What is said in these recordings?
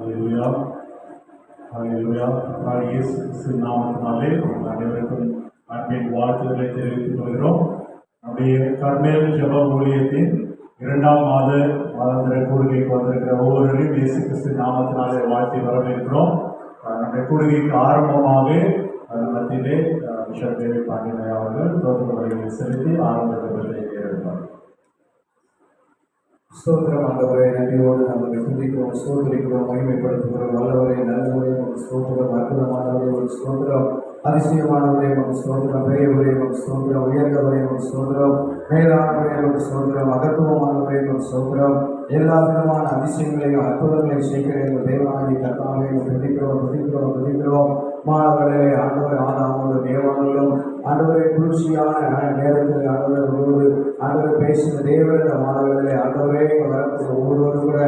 ஹல்லேலூயா ஹல்லேலூயா. இயேசு கிறிஸ்துவின் நாமத்தினாலே அனைவருக்கும் அன்பின் வாழ்த்துக்களை தெரிவித்துக் கொள்கிறோம். நம்முடைய கர்மேல் ஜெப ஊழியத்தின் 2ஆம் மாதாந்திர கூடுகைக்கு வந்திருக்கிற ஒவ்வொருவரையும் இயேசு கிறிஸ்துவின் நாமத்தினாலே வாழ்த்தி வரவேற்கிறோம். நம்முடைய கூடுகைக்கு ஆரம்பமாக மத்தியிலே பிஷப் தேவி பாண்டியன் அவர்கள் தோற்ற வரைகளை செலுத்தி ஆரம்ப ஜெபத்தை ஏற்படுத்தார். ஸ்தோத்திரம் ஆண்டவரே, நன்றியோடு நாங்கள் துதிக்கிறோம், ஸ்தோத்திரிக்கிறோம், மகிமைப்படுத்துகிறோம். நல்லவரே, நல்லவரே, ஒரு ஸ்தோத்திரம், அற்புதமானவரே, ஒரு ஸ்தோத்திரம், அதிசயமானவரே, ஒரு ஸ்தோத்திரம், பெரியவரே, ஒரு ஸ்தோத்திரம், உயர்ந்தவரே, ஒரு ஸ்தோத்திரம், மேலானவரே, ஒரு ஸ்தோத்திரம், அகத்துவமானவரே, ஒரு ஸ்தோத்திரம், எல்லா விதமான அதிசயங்களையும் அற்புதங்களையும் செய்கிற எங்கள் தேவனாகி கர்த்தாவே துதிக்கிறோம், துதிக்கிறோம், துதிக்கிறோம். மாணவர்களே, ஆண்டவர் ஆதாமோடு தேவர்களும் ஆண்டவரை குளிர்ச்சியான நேரத்தில் ஆண்டவர்களோடு ஆண்டவர் பேசின தேவன மாணவர்களே, ஆண்டவரே வரக்கூடிய ஒவ்வொருவரும் கூட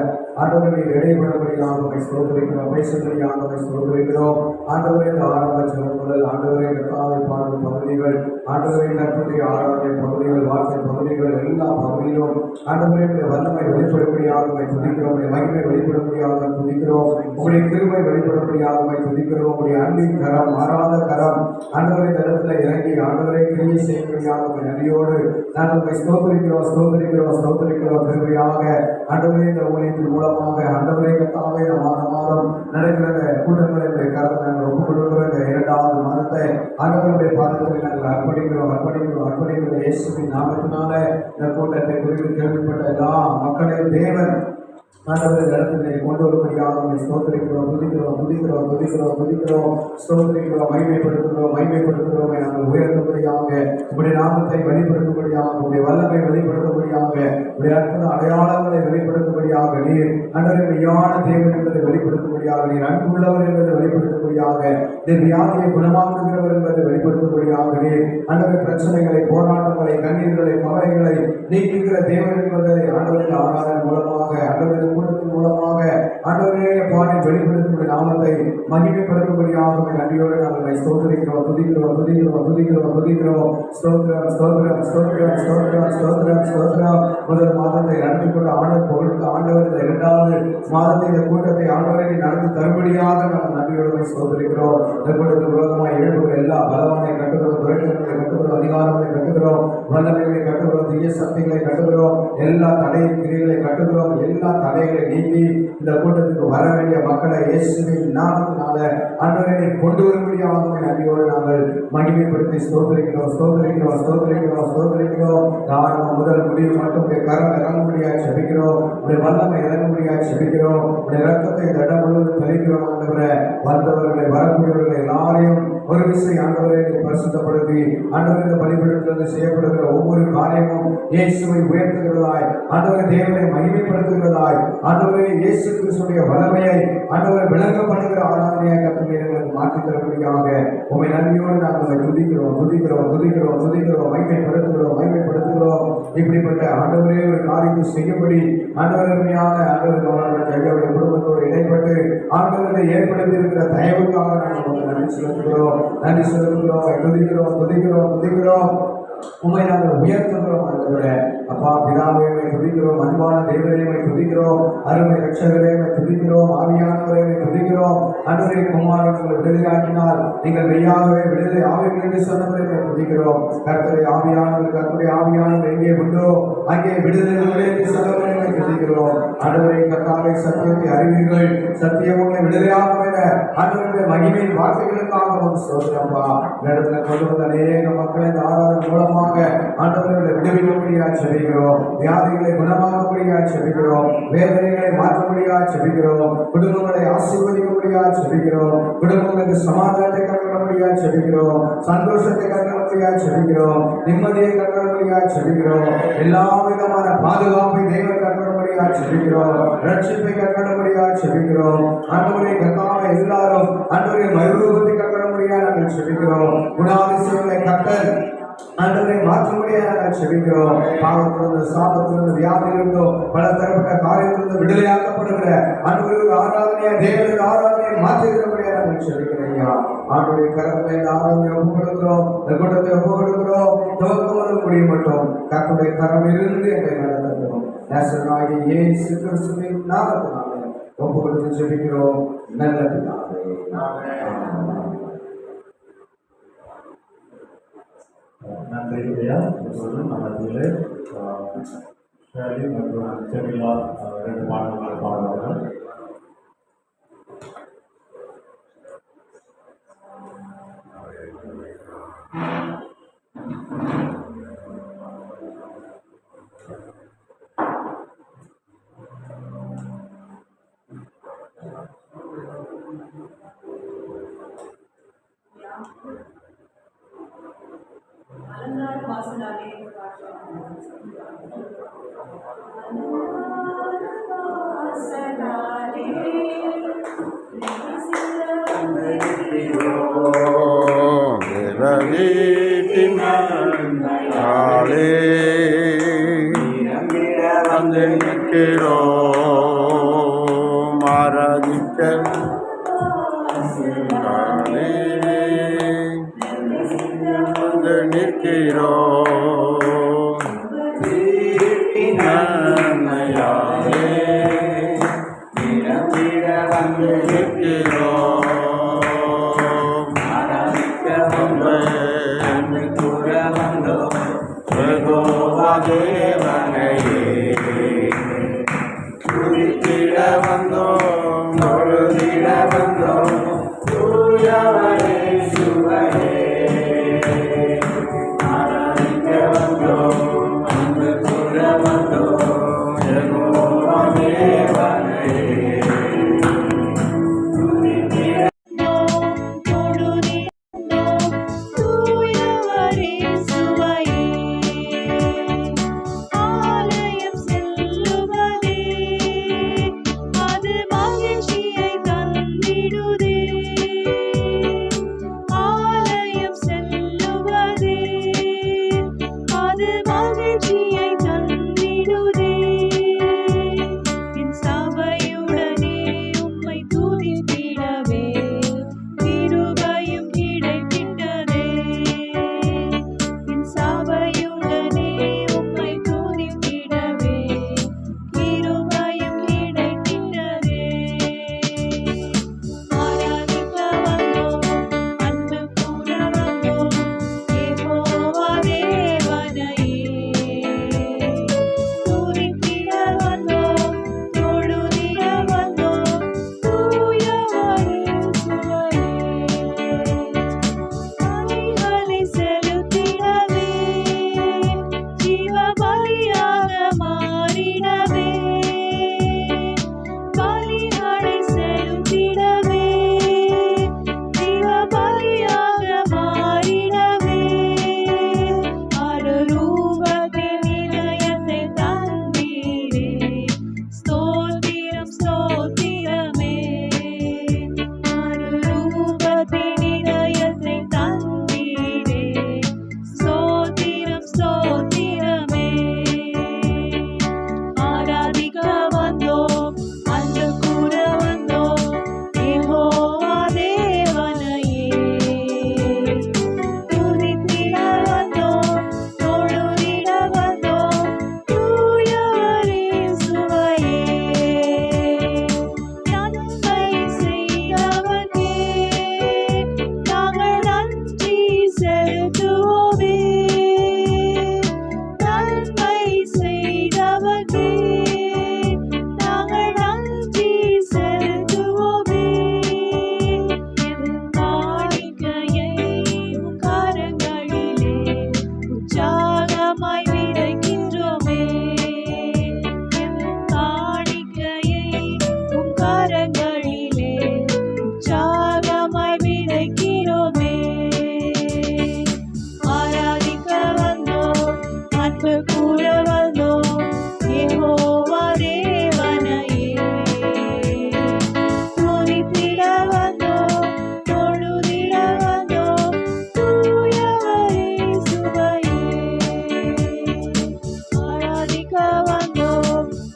ஆண்டவரை இடைபடபடியாக ஸ்தோத்திரிக்கிறோம், பேசும்படியாக ஸ்தோத்திரிக்கிறோம். ஆண்டவரை இந்த ஆரம்ப ஜெபங்கள், ஆண்டவரை கர்த்தாவை பாடும் பகுதிகள், ஆண்டவரை கர்த்தருடைய ஆராதனை பகுதிகள், வார்த்தை பகுதிகள், எல்லா பகுதியிலும் ஆண்டவரை வல்லமை வெளிப்படும்படியாக துதிக்கிறோம், மகிமை வெளிப்படும்படியாக துதிக்கிறோம், உங்களுடைய கிருபை வெளிப்படும்படியாக துதிக்கிறோம். உங்களுடைய அன்பின் கரம், மாறாத கரம் ஆண்டவரை இந்த இடத்துல இறங்கி ஆண்டவரை கிரியை செய்யும்படியாக நன்றியோடு நாங்கள் ஸ்தோத்திரிக்கிறோம், ஸ்தோத்திரிக்கிறோம், ஸ்தோத்திரிக்கிறோம். கிருபையாக ஆண்டவரே இந்த ஊழியத்தின் மூலமாக ஆண்டவரை கர்த்தாவே மாதம் நடக்கிற கூட்டங்களை கரத்தை நாங்கள் ஒப்புக் கொடுக்கிறோம். இந்த 2வது மாதத்தை ஆண்டவருடைய பாதத்தில் நாங்கள் அர்ப்பணிக்கிறோம். இயேசுவின் நாமத்தினால இந்த கூட்டத்தை குறித்து கேள்விப்பட்ட எல்லா மக்களையும் தேவன் ஆண்டவரை இடத்திலே கொண்டு வரும்படியாக ஸ்தோத்திரிக்கிறோம், துதிக்கிறோம், ஸ்தோத்திரிக்கிறோம், மகிமைப்படுத்துகிறோம். நாங்கள் உயர்த்தும்படியாக உங்களுடைய நாமத்தை வெளிப்படுத்தும்படியாக, உங்களுடைய வல்லமை வெளிப்படுத்தும்படியாக, உங்களுடைய அற்புத அடையாளங்களை வெளிப்படுத்தும்படியாக, நீர் ஆண்டவரை மெய்யான தேவன் என்பதை வெளிப்படுத்தும்படியாக, நீர் அன்புள்ளவர் என்பதை வெளிப்படுத்தும்படியாக, நீர் வியாதியை குணமாக்குகிறவர் என்பதை வெளிப்படுத்தும்படியாக, நீர் ஆண்டவரை பிரச்சனைகளை, போராட்டங்களை, கண்ணீர்களை, கவலைகளை நீக்குகிற தேவன் என்பதை ஆண்டவரின் ஆராதனை மூலமாக, ஆண்டவரின் கூட்டத்தின் மூலமாக ஆண்டவரே பாடி வெளிப்படுத்தும் நாமத்தை மகிமைப்படுத்தும்படியாக நன்றியோடு நாங்கள் ஸ்தோத்திரிக்கிறோம், துதிக்கிறோம். முதல் மாதத்தை நடத்தி கொண்டு ஆண்டவர் பொருளுக்கு ஆண்டவர் இந்த 2வது மாதத்தை இந்த கூட்டத்தை ஆண்டவரை நடத்தி தரும்படியாக நாங்கள் நன்றியோடு ஸ்தோத்திரிக்கிறோம். இந்த கூட்டத்தில் உலகமாக எழுப்புகிற எல்லா பலவானை கட்டுகிறோம், துறைகளை கட்டுகிறோம், அதிகாரங்களை கட்டுகிறோம், வல்லமைகளை கட்டுகிறோம், தீய சக்திகளை கட்டுகிறோம், எல்லா தடை கிரிகளை கட்டுகிறோம். எல்லா தடைகளை நீக்கி இந்த கூட்டத்துக்கு வர வேண்டிய மக்களை இயேசுவின் நாமத்தினால ஆண்டவரை கொண்டு வரும்படியாக நன்றியோடு நாங்கள் மகிமைப்படுத்தி ஸ்தோத்திரிக்கிறோம். ஆரம்பம் முதல் முடிவு மட்டும் கரம் இறங்கும்படியாக செபிக்கிறோம், உடைய வல்லமை இறங்கும்படியாக செபிக்கிறோம், உடைய ரத்தத்தை தடம் முழுவதும் தெளிக்கிறோம். ஆண்டவரை வந்தவர்களை, வரக்கூடியவர்களை எல்லாரையும் ஒரு விசை ஆண்டவரை பரிசுத்தப்படுத்தி ஆண்டவர் இந்த பலிபீடத்திலிருந்து செய்யப்படுகிற ஒவ்வொரு காரியமும் இயேசுவை உயர்த்துகிறதாய், ஆண்டவரை தேவனை மகிமைப்படுத்துகிறதாய், ஆண்டவரை இயேசு கிறிஸ்துவின் வல்லமையை ஆண்டவரை விளங்க பண்ணுகிற ஆராதனையாக கர்த்தருக்கு மாற்றி தரும்படியாக உம்மை நன்றியோடு நாங்கள் துதிக்கிறோம், மகிமைப்படுத்துகிறோம். இப்படிப்பட்ட ஆண்டவரே ஒரு காரியத்தை செய்யும்படி ஆண்டவருமையான ஆண்டவருடைய குடும்பத்தோடு இடைப்பட்டு ஆண்டவரை ஏற்படுத்தி இருக்கிற தயவுக்காக நாங்கள் நன்றி செலுத்துகிறோம். துதிக்கிறோம். உண்மை நாங்கள் உயர்த்துகிறோம். ஆண்டவரே அப்பா பிதாவே துதிக்கிறோம், அன்பான தேவனே துதிக்கிறோம், அருமை ரட்சகரே துதிக்கிறோம், ஆவியானவரே துதிக்கிறோம். ஆண்டவரே குமாரன் உங்களை விடுதலையாக்கினால் நீங்கள் மெய்யாகவே விடுதலை ஆவிகள் என்று சொன்னவரை துதிக்கிறோம். கர்த்தரை ஆவியானவர் எங்கே உண்டோ அங்கே விடுதலை என்று சொன்னவரை துதிக்கிறோம். ஆண்டவரை கர்த்தாவை சத்தியத்தை அறிவீர்கள், சத்தியம் உங்களை விடுதலையாக ஆண்டவருடைய மகிமையின் வார்த்தைகளுக்காக சோதரப்பா இடத்துல கொண்டு வந்த அநேக மக்களை இந்த ஆராதனை மூலமாக ஆண்டவர்களை விடுவிக்கும்படியாக செபிக்கிறோம், வியாதிகளை குணமாக்கும்படியாக செபிக்கிறோம், வேதனைகளை மாற்றும்படியாக செபிக்கிறோம், குடும்பங்களை ஆசீர்வதிக்கும்படியாக செபிக்கிறோம், குடும்பங்களுக்கு சமாதானத்தை கற்றுக்கொள்ளும்படியாக செபிக்கிறோம், சந்தோஷத்தை கற்றுக்கொள்ளும்படியாக செபிக்கிறோம், நிம்மதியை கற்றுக்கொள்ளும்படியாக செபிக்கிறோம், எல்லா விதமான பாதுகாப்பை தேவன் கற்றுக்கொள்ளும்படியாக செபிக்கிறோம், ரட்சிப்பை கற்றுக்கொள்ளும்படியாக செபிக்கிறோம். ஆண்டவரை கர்த்தாவை எல்லாரும் ஆண்டவரை மறுரூபத்தை கற்றுக்கொள்ளும்படியாக நாங்கள் செபிக்கிறோம். குணாதிசயங்களை கட்டல் ஆண்டவரை மாற்றும்படியாக நாங்கள் செபிக்கிறோம். பாவத்திலிருந்து, சாபத்திலிருந்து, வியாதியிலிருந்தோ பல தரப்பட்ட காரியத்திலிருந்து விடுதலையாக்கப்படுகிற ஆண்டவருக்கு ஆராதனையா தேவனுக்கு ஆராதனையை மாற்றுகிறபடியாக நாங்கள் செபிக்கிறோம். ஆண்டுடைய கரங்களை இந்த ஆராதனை ஒப்புக்கொடுக்கிறோம், இந்த கூட்டத்தை ஒப்புக்கொடுக்கிறோம். துவக்கம் முடியும் மட்டும் கர்த்தருடைய கரம் இருந்து எங்களை நடத்துகிறோம். நேசனாகிய இயேசு கிறிஸ்துவின் நாமத்தினாலே ஒப்புக்கொடுத்து ஜெபிக்கிறோம் நல்ல பிதாவே. ஆமென். நன்றி ஐயா. இப்பொழுது நம்ம மத்தியிலே ஷேலி மற்றும் செமிலா 2 பாடல்களை பாடுவார்கள். அலங்கார வாசனாலே வந்து நிற்கிறோம் ஆராதிக்க வந்து நிற்கிறோம் நன்மையாலே வந்து நிற்கிறோம் ஆராதிக்க வந்து கூற வந்தோம் யெகோவா தேவனையே துதித்திட வந்தோம் தொழுதிட வந்தோம் தூயவரே சுவையே ஆராதிக்க வந்தோம் அன்பு கூற வந்தோம் யெகோவா தேவனையே துதித்திட வந்தோம்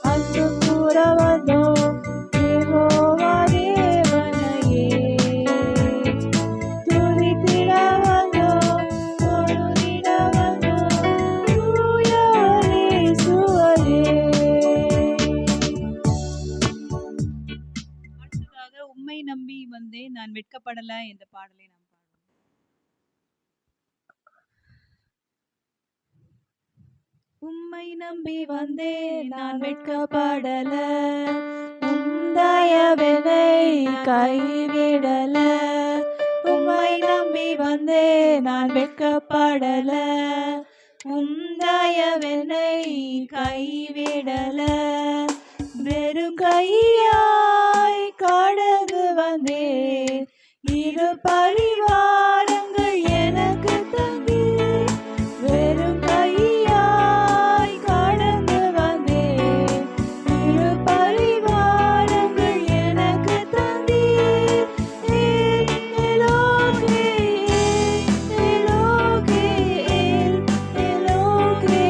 அன்பு கூற வந்தோம் யெகோவா உம்மை நம்பி வந்தேன் நான் வெட்கப்படல என்ற பாடலை நாம் பாடுவோம். உம்மை நம்பி வந்தேன் நான் வெட்கப்படல, தயவனை கைவிடல. உம்மை நம்பி வந்தேன் நான் வெட்கப்படல, தயவனை கைவிடல. வெறும் கையாய் கடந்து வந்தேன், இரு பரிவாரங்கள் எனக்கு தந்தி. வெறும் கையாய் கடந்து வந்தேன், இரு பரிவாரங்கள் எனக்கு தந்தி. எலோகே எலோகே எலோகே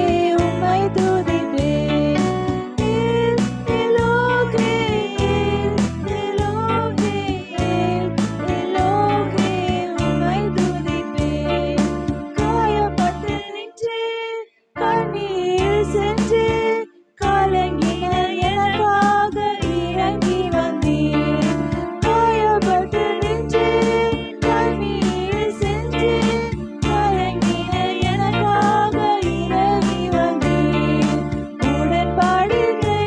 உம்மை துதிப்பேன். எலோகே எலோகே எலோகே உம்மை துதிப்பேன். காயப்பட்டு நின்றேன், கண்ணீர் சென்றேன், கலங்கின எனக்காக இறங்கி வந்தேன். காயப்பட்டு நின்றேன், கண்ணீர் சென்றேன், கலங்கின எனக்காக இறங்கி வந்தேன். உடன்படிக்கை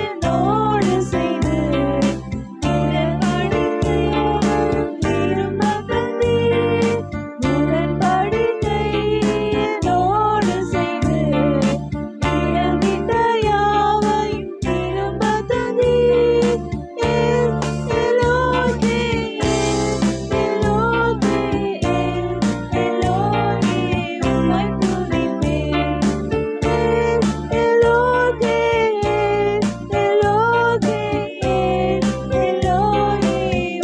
என்னோடு செய்து, உடன்படிக்கையோடு திரும்ப தந்தீர். உடன்படிக்கை என்னோடு செய்து, இழந்திட்ட யாவையும் திரும்ப தந்தீர். எலோகே எலோகே எலோகே உம்மை துதிப்பேன். எலோகே எலோகே எலோகே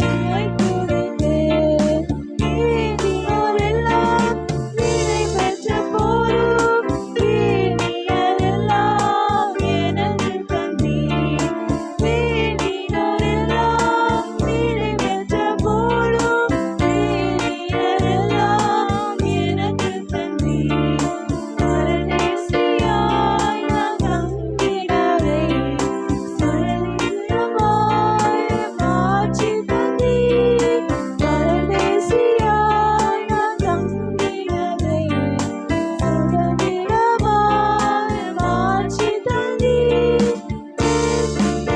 உம்மை துதிப்பேன். நீதியோரெல்லாம் நிறைவேற்ற போதும், நீதியோரெல்லாம் எனக்கு தந்தீர். நீதியோரெல்லாம் நிறைவேற்ற போதும், நீதியோரெல்லாம் எனக்கு தந்தீர். பரதேசியாய் நான் தங்கினதை சுதந்திரமாய் மாற்றி தந்தீர். பரதேசியாய் நான் தங்கினதை சுதந்திரமாய் மாற்றி தந்தீர்.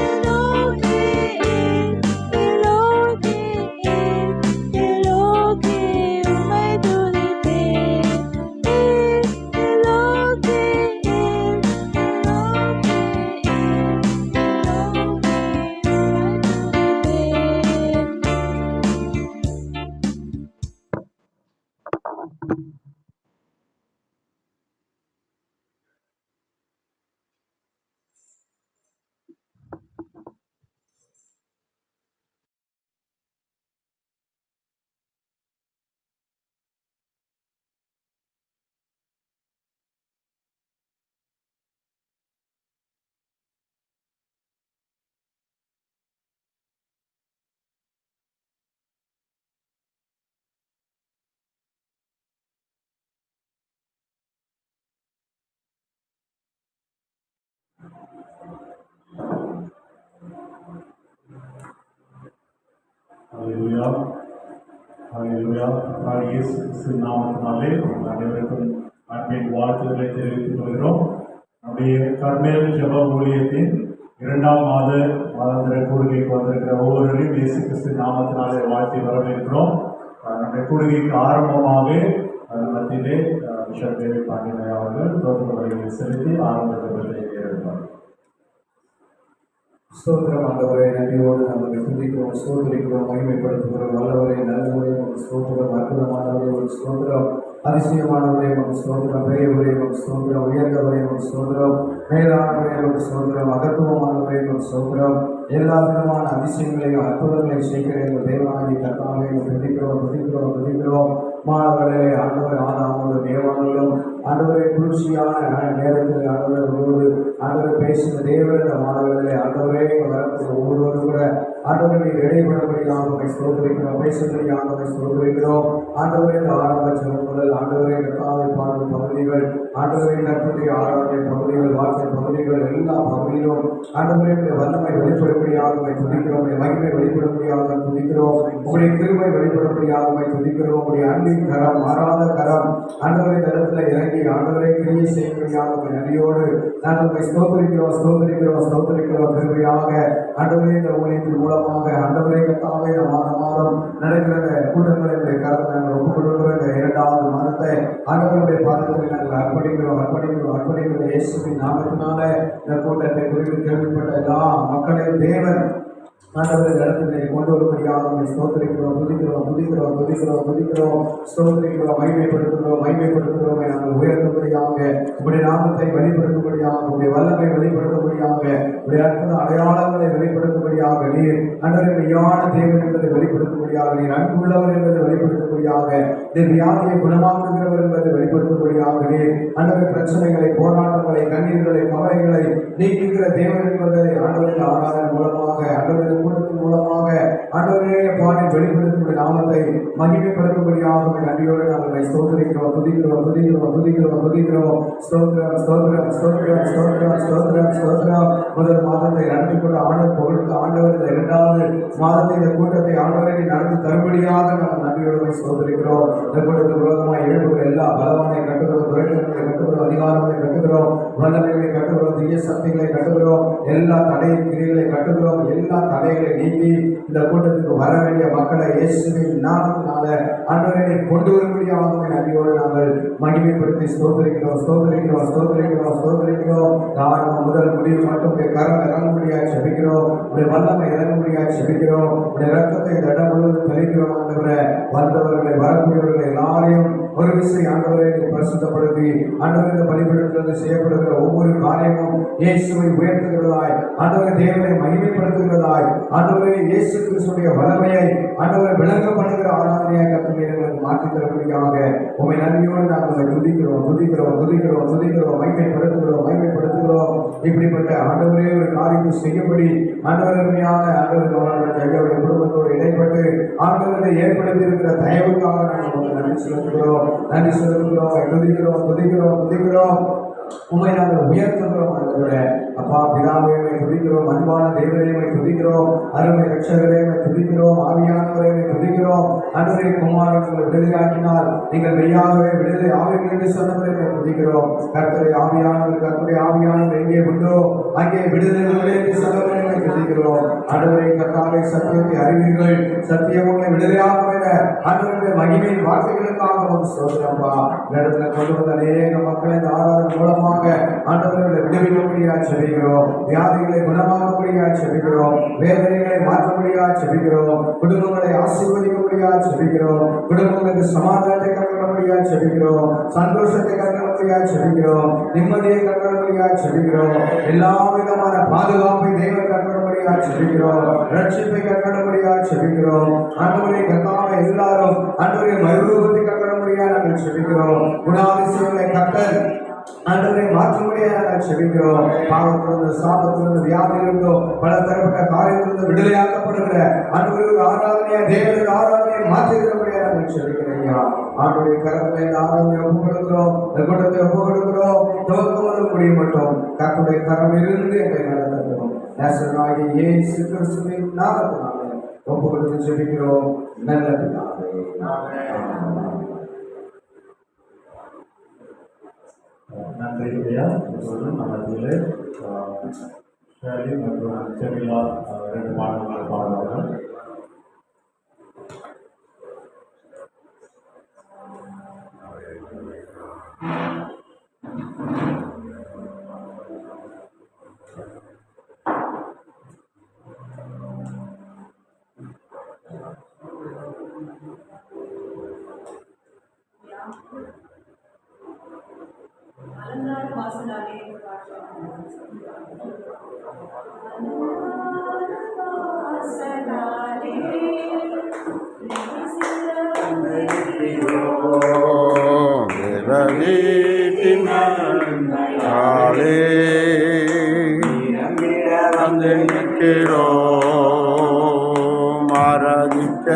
எலோகே எலோகே எலோகே உம்மை துதிப்பேன். எலோகே எலோகே எலோகே உம்மை துதிப்பேன். ஹல்லேலூயா ஹல்லேலூயா. கர்த்தர் இயேசு கிறிஸ்துவின் நாமத்தினாலே உங்கள் அனைவருக்கும் அன்பின் வாழ்த்துக்களை தெரிவித்துக் கொள்கிறோம். நம்முடைய கர்மேல் ஜெப ஊழியத்தின் 2ஆம் மாதாந்திர கூடுகைக்கு வந்திருக்கிற ஒவ்வொருவரையும் இயேசு கிறிஸ்துவின் நாமத்தினாலே வாழ்த்தி வரவேற்கிறோம். நம்முடைய கூடுகைக்கு ஆரம்பமாக அது மத்தியிலே பிஷப் டேவிட் பாண்டியன் அவர்கள் தோற்ற வழிகளை செலுத்தி ஆரம்ப ஜெபத்தை ஏற்படுவார். ஸ்தோத்திரம் ஆண்டவரே, நன்றியோடு நாங்கள் துதிக்கிறோம், ஸ்தோத்திரிக்கிறோம், மகிமைப்படுத்துகிறோம். வல்லவரே, நல்லவரே, உமக்கு ஸ்தோத்திரம். அற்புதமானவரே, உமக்கு ஸ்தோத்திரம். அதிசயமானவரே, உமக்கு ஸ்தோத்திரம். பெரியவரே, உமக்கு ஸ்தோத்திரம். உயர்ந்தவரே, உமக்கு ஸ்தோத்திரம். மேலானவரே, உமக்கு ஸ்தோத்திரம். மகத்துவமானவரே, உமக்கு ஸ்தோத்திரம். எல்லா விதமான அதிசயங்களையும் அற்புதங்களையும் செய்கிற எங்கள் தேவனாகிய கர்த்தாவே துதிக்கிறோம், துதிக்கிறோம், துதிக்கிறோம். மாணவர்களே, ஆண்டவர் ஆதாமோடு தேவனும் ஆண்டவரை குளிர்ச்சியான நேரத்தில் ஆண்டவரோடு ஆண்டவர் பேசின தேவன் இந்த மாணவர்களே ஆண்டவரே வரக்கூடிய ஒவ்வொருவரும் கூட ஆண்டவரை இடைபெறபடியாக ஸ்தோத்திரிக்கிறோம், பேசும்படியாக ஸ்தோத்திரிக்கிறோம். ஆண்டவரே இந்த ஆரம்ப ஜெபம் முதல் ஆண்டவரை கத்தாவை பாடும் பகுதிகள், ஆண்டவரை கற்புடைய ஆராதனை பகுதிகள், வார்த்தை பகுதிகள் எல்லா பகுதியிலும் ஆண்டவரை வல்லமை வெளிப்படும்படியாக துதிக்கிறோம், உடைய மகிமை வெளிப்படும்படியாக துதிக்கிறோம், உடைய கிருபை வெளிப்படும்படியாக துதிக்கிறோம், உடைய அன்பின் கரம் மாறாத கரம் ஆண்டவரை இடத்துல இறங்கி ஆண்டவரை கிரியை செய்யும்படியாக நன்றியோடு நாங்கள் ஸ்தோத்திரிக்கிறோம் ஸ்தோத்திரிக்கிறோம் ஸ்தோத்திரிக்கிறோம். கிருபையாக ஆண்டவரே இந்த ஊழியத்தின் மூலமாக ஆண்டவரை கத்தாவே மாதம் மாதம் நடக்கிற கூட்டங்களுடைய கரத்தை நாங்கள் ஒப்புக் கொடுக்கிற இந்த 2வது மாதத்தை ஆண்டவருடைய பாதத்தில் நாங்கள் அர்ப்பணிக்கிறோம் அர்ப்பணிக்கிறோம் அர்ப்பணிக்கிறோம். இயேசுவின் நாமத்தினால இந்த கூட்டத்தை குறித்து கேள்விப்பட்ட எல்லா மக்களையும் தேவன் ஆண்டவரை இடத்திலே கொண்டு வரும்படியாக ஸ்தோத்திரிக்கிறோம் துதிக்கிறோம் துதிக்கிறோம் துதிக்கிறோம் துதிக்கிறோம் ஸ்தோத்திரிக்கிறோம் மைமைப்படுத்துகிறோம். நாங்கள் உயர்த்தும்படியாக உடைய நாமத்தை வெளிப்படுத்தும்படியாக உடைய வல்லமை வெளிப்படுத்தும்படியாக உடைய அற்புத அடையாளங்களை வெளிப்படுத்தும்படியாக நீர் ஆண்டவரை மெய்யான தேவன் என்பதை வெளிப்படுத்தும்படியாக நீர் அன்புள்ளவர் என்பதை வெளிப்படுத்தும்படியாக நீர் வியாதியை குணமாக்குகிறவர் என்பதை வெளிப்படுத்தும்படியாக நீர் ஆண்டவரை பிரச்சனைகளை போராட்டங்களை கண்ணீர்களை கவலைகளை நீக்குகிற தேவன் என்பதை ஆண்டவரின் ஆராதனை மூலமாக ஆண்டவரின் கூட்டத்தின் மூலமாக ஆண்டவரே பாடி வெளிப்படுத்தும் நாமத்தை மகிமைப்படுத்தும்படியாக நன்றியோடு நாங்கள் ஸ்தோத்திரிக்கிறோம் துதிக்கிறோம் துதிக்கிறோம் துதிக்கிறோம் துதிக்கிறோம். ஸ்தோத்திரம் ஸ்தோத்திரம் ஸ்தோத்திரம் ஸ்தோத்திரம் ஸ்தோத்திரம் ஸ்தோத்திரம். முதல் மாதத்தை நடத்தி கொண்டு ஆண்டவர் பொருளுக்கு ஆண்டவர் இந்த 2வது மாதத்தை இந்த கூட்டத்தை ஆண்டவரை நடத்தி தரும்படியாக நாங்கள் நன்றியோடு ஸ்தோத்திரிக்கிறோம். இந்த கூட்டத்துக்கு விரோதமாக எழுப்புகிற எல்லா பலவானை கட்டுகிறோம், துறைகளை கட்டுகிறோம், அதிகாரங்களை கட்டுகிறோம், வல்லமைகளை கட்டுகிறோம், தீய சக்திகளை கட்டுகிறோம், எல்லா தடை கிரிகளை கட்டுகிறோம். எல்லா தடைகளை நீக்கி இந்த கூட்டத்துக்கு வர வேண்டிய மக்களை இயேசுவின் நாமத்தினால ஆண்டவரை கொண்டு வரும்படியாக நன்றியோடு நாங்கள் மகிமைப்படுத்தி ஸ்தோத்திரிக்கிறோம் ஸ்தோத்திரிக்கிறோம் ஸ்தோத்திரிக்கிறோம் ஸ்தோத்திரிக்கிறோம். ஆரம்பம் முதல் முடிவு மட்டும் கரம் இறங்கும்படியாக செபிக்கிறோம், உடைய வல்லமை இறங்கும்படியாக செபிக்கிறோம், உடைய ரத்தத்தை இந்த இடம் முழுவதும் தெளிக்கிறோம். ஆண்டவரை வந்தவர்களை வரக்கூடியவர்களை எல்லாரையும் ஒரு விஷயம் ஆண்டவரை பரிசுத்தப்படுத்தி ஆண்டவரை இந்த பலிபீடத்திலிருந்து செய்யப்படுகிற ஒவ்வொரு காரியமும் இயேசுவை உயர்த்துகிறதாய் ஆண்டவரை தேவனை மகிமைப்படுத்துகிறதாய் ஆண்டவரை இயேசு கிறிஸ்துடைய வல்லமையை ஆண்டவரை விளங்க பண்ணுகிற ஆராதனையாக கற்றுக் மாற்றி தரும்படியாக உண்மை நன்றியோடு நாங்கள் துதிக்கிறோம் துதிக்கிறோம் துதிக்கிறோம் துதிக்கிறோம் மைமைப்படுத்துகிறோம். இப்படிப்பட்ட ஆண்டவரே ஒரு காரியத்தை செய்யப்படி ஆண்டவரையான ஆண்டவர்கள் கையோடைய குடும்பத்தோடு இடைப்பட்டு ஆண்டவரை ஏற்படுத்தி இருக்கிற தயவுக்காக நாங்கள் நன்றி செலுத்துகிறோம் துதிக்கிறோம் துதிக்கிறோம் துதிக்கிறோம். உண்மை நாங்கள் உயர்த்துகிறோம். ஆண்டவரே அப்பா பிதாவே துதிக்கிறோம், அன்பான தேவனே துதிக்கிறோம், அருமை ரட்சகரே துதிக்கிறோம், ஆவியானவரே துதிக்கிறோம். ஆண்டவரே குமாரன் விடுதலையாக்கினால் நீங்கள் மெய்யாகவே விடுதலை ஆவீர்கள் என்று சொன்னவரை துதிக்கிறோம். கர்த்தரை ஆவியானவர் கர்த்தருடைய ஆவியானவர் எங்கே உண்டோ அங்கே விடுதலை என்று சொன்னவரை துதிக்கிறோம். ஆண்டவரை கர்த்தாவை சத்தியத்தை அறிவீர்கள், சத்தியம் உங்களை விடுதலையாக ஆண்டவருடைய மகிமையின் வார்த்தைகளுக்காகவும் சோதரப்பா இடத்துல கொண்டு வந்த அநேக மக்களை இந்த ஆராதனை மூலமாக ஆண்டவர்களை விடுவிக்கும்படியாக செபிக்கிறோம், வியாதிகளை குணமாக்கும்படியாக செபிக்கிறோம், வேதனைகளை மாற்றும்படியாக செபிக்கிறோம், குடும்பங்களை ஆசீர்வதிக்கும்படியாக செபிக்கிறோம், குடும்பங்களுக்கு சமாதானத்தை கட்டணும்படியாக செபிக்கிறோம், சந்தோஷத்தை கட்டணும்படியாக செபிக்கிறோம், நிம்மதியை கட்டணும்படியாக செபிக்கிறோம், எல்லா விதமான பாதுகாப்பை தேவன் கட்டணும்படியாக செபிக்கிறோம், ரட்சிப்பை கட்டணும்படியாக செபிக்கிறோம். ஆண்டவரை கட்டாம எல்லாரும் ஆண்டவரை மறுரூபத்தை கட்டணும்படியாக நாங்கள் செபிக்கிறோம், குணாதிசயங்களை கட்டல் ஆண்டவரை மாற்றும்படியாக நாங்கள் செபிக்கிறோம். பாவத்திலிருந்து சாபத்திலிருந்து வியாதியிலிருந்தோ பல தரப்பட்ட காரியத்திலிருந்து விடுதலையாக்கப்படுகிற ஆண்டவருக்கு ஆராதனையா தேவனுக்கு ஆராதனையை மாற்றிருக்கிறபடியாக நாங்கள் செபிக்கிறோம். ஐயா ஆண்டவருடைய கரங்களை இந்த ஆராதனை ஒப்புக்கொடுக்கிறோம், இந்த கூட்டத்தை ஒப்புக்கொடுக்கிறோம். துவக்கம் முடியும் மட்டும் கர்த்தருடைய கரமிலிருந்து எங்களை நடத்துகிறோம். நேசனாகிய இயேசு கிறிஸ்துவின் நாமத்தினாலே ஒப்புக்கொடுத்து செபிக்கிறோம் நல்ல பிதாவே. நன்றி ஐயா. இப்பொழுது நம்மளத்தில் ஷேலி மற்றும் செமிலா 2 பாடல்களை பாடுவார்கள். வந்து நிற்கிறோம் ஆராதிக்க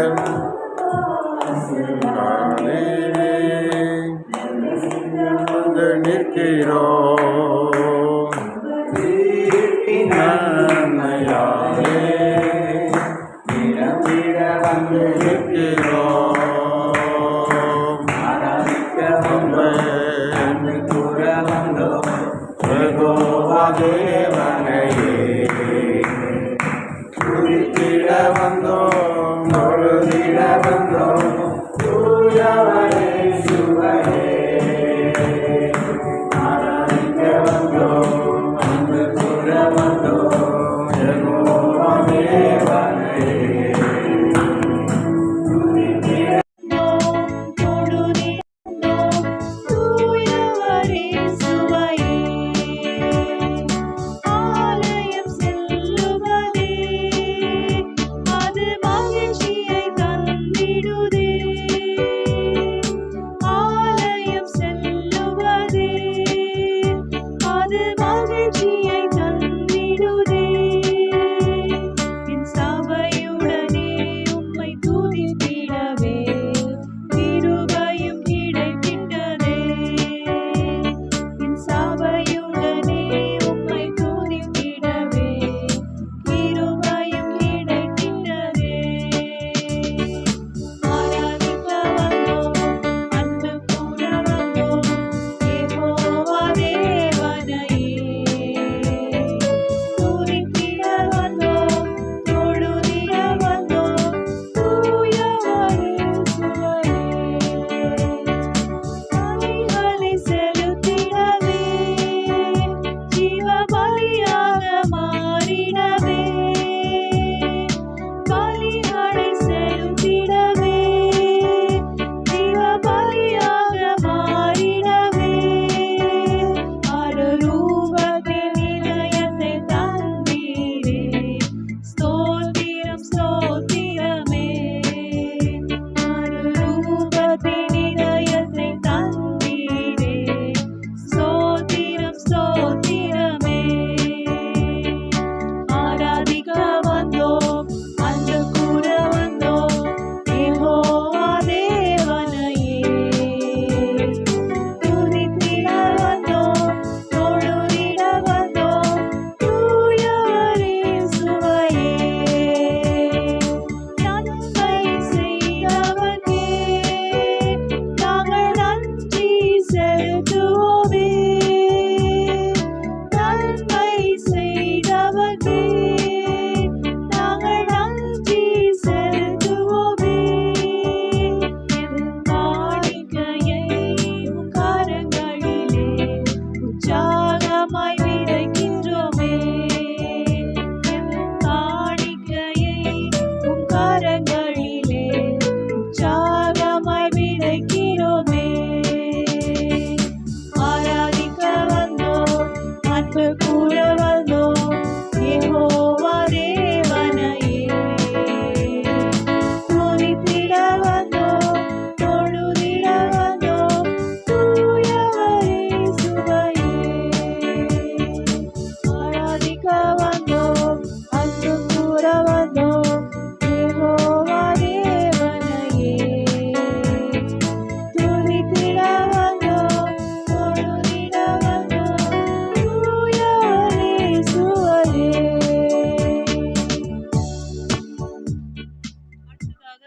வந்தோம் தொழுதிட வந்தோம் தூயவரே சுவையே ஆராதிக்க வந்தோம் அன்பு கூற வந்தோம் யெகோவா தேவனே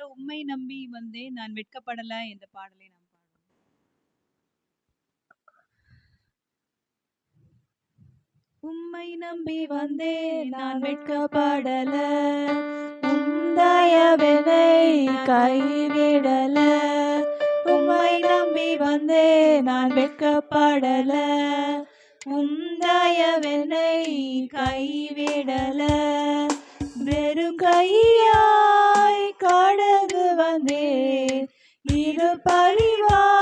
உம்மை நம்பி வந்தேன் நான் வெட்கப்படல என்ற பாடலை நாம் பாடுவோம். உம்மை நம்பி வந்தேன் நான் வெட்கப்படல, உந்தயவனை கைவிடல. உம்மை நம்பி வந்தேன் நான் வெட்கப்படல, உந்தயவனை கைவிடல. வெறும் கையாய் கடந்து வந்தேன் இரு பரிவார்